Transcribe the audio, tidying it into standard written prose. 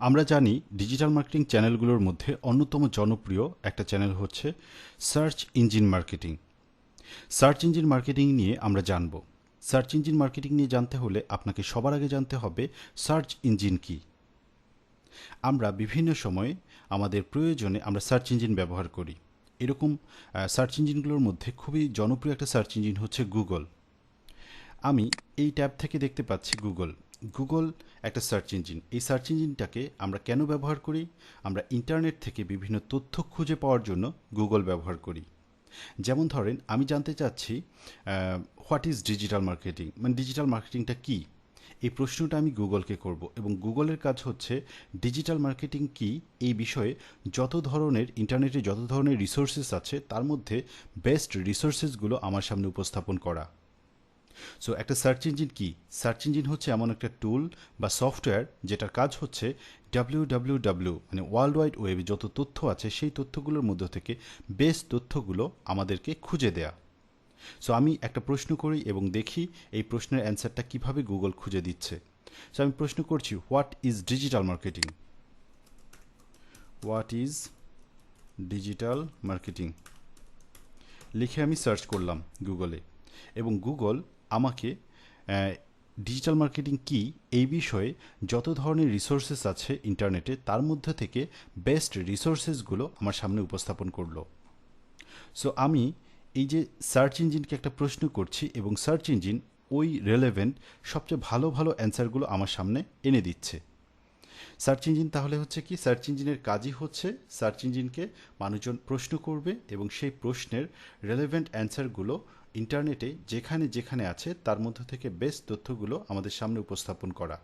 আমরা জানি digital marketing চ্যানেলগুলোর মধ্যে অন্যতম জনপ্রিয় একটা চ্যানেল হচ্ছে search engine marketing. Search engine marketing নিয়ে আমরা জানব। সার্চ ইঞ্জিন মার্কেটিং নিয়ে জানতে হলে আপনাকে সবার আগে জানতে হবে সার্চ ইঞ্জিন কী। আমরা বিভিন্ন সময়ে আমাদের প্রয়োজনে আমরা সার্চ ইঞ্জিন ব্যবহার করি। এরকম সার্চ ইঞ্জিনগুলোর মধ্যে খুবই জনপ্রিয় একটা সার্চ ইঞ্জিন হচ্ছে গুগল। আমি এই ট্যাব থেকে দেখতে পাচ্ছি গুগল একটা সার্চ ইঞ্জিন। এই সার্চ ইঞ্জিনটাকে আমরা কেন ব্যবহার করি? আমরা ইন্টারনেট থেকে বিভিন্ন তথ্য খুঁজে পাওয়ার জন্য গুগল ব্যবহার করি। যেমন ধরেন, আমি জানতে চাচ্ছি হোয়াট ইজ ডিজিটাল মার্কেটিং, মানে ডিজিটাল মার্কেটিংটা কী। এই প্রশ্নটা আমি গুগলকে করব এবং গুগলের কাজ হচ্ছে ডিজিটাল মার্কেটিং কী এই বিষয়ে ইন্টারনেটে যত ধরনের রিসোর্সেস আছে তার মধ্যে বেস্ট রিসোর্সেসগুলো আমার সামনে উপস্থাপন করা। সো একটা সার্চ ইঞ্জিন কি? সার্চ ইঞ্জিন হচ্ছে এমন একটা টুল বা সফটওয়্যার যেটার কাজ হচ্ছে www মানে ওয়ার্ল্ড ওয়াইড ওয়েবে যত তথ্য আছে সেই তথ্যগুলোর মধ্য থেকে বেস্ট তথ্যগুলো আমাদেরকে খুঁজে দেয়া। সো আমি একটা প্রশ্ন করি এবং দেখি এই প্রশ্নের অ্যান্সারটা কিভাবে গুগল খুঁজে দিচ্ছে। সো আমি প্রশ্ন করছি, what is digital marketing? What is digital marketing লিখে আমি সার্চ করলাম গুগলে এবং গুগল আমাকে ডিজিটাল মার্কেটিং কী এই বিষয়ে যত ধরনের রিসোর্সেস আছে ইন্টারনেটে তার মধ্যে থেকে বেস্ট রিসোর্সেসগুলো আমার সামনে উপস্থাপন করলো। সো আমি এই যে সার্চ ইঞ্জিনকে একটা প্রশ্ন করছি এবং সার্চ ইঞ্জিন ওই রেলেভেন্ট সবচেয়ে ভালো ভালো অ্যান্সারগুলো আমার সামনে এনে দিচ্ছে। সার্চ ইঞ্জিন তাহলে হচ্ছে কি? সার্চ ইঞ্জিনের কাজই হচ্ছে সার্চ ইঞ্জিনকে মানুষজন প্রশ্ন করবে এবং সেই প্রশ্নের রেলেভেন্ট অ্যান্সারগুলো ইন্টারনেটে যেখানে যেখানে আছে তার মধ্য থেকে বেস্ট তথ্যগুলো আমাদের সামনে উপস্থাপন করা।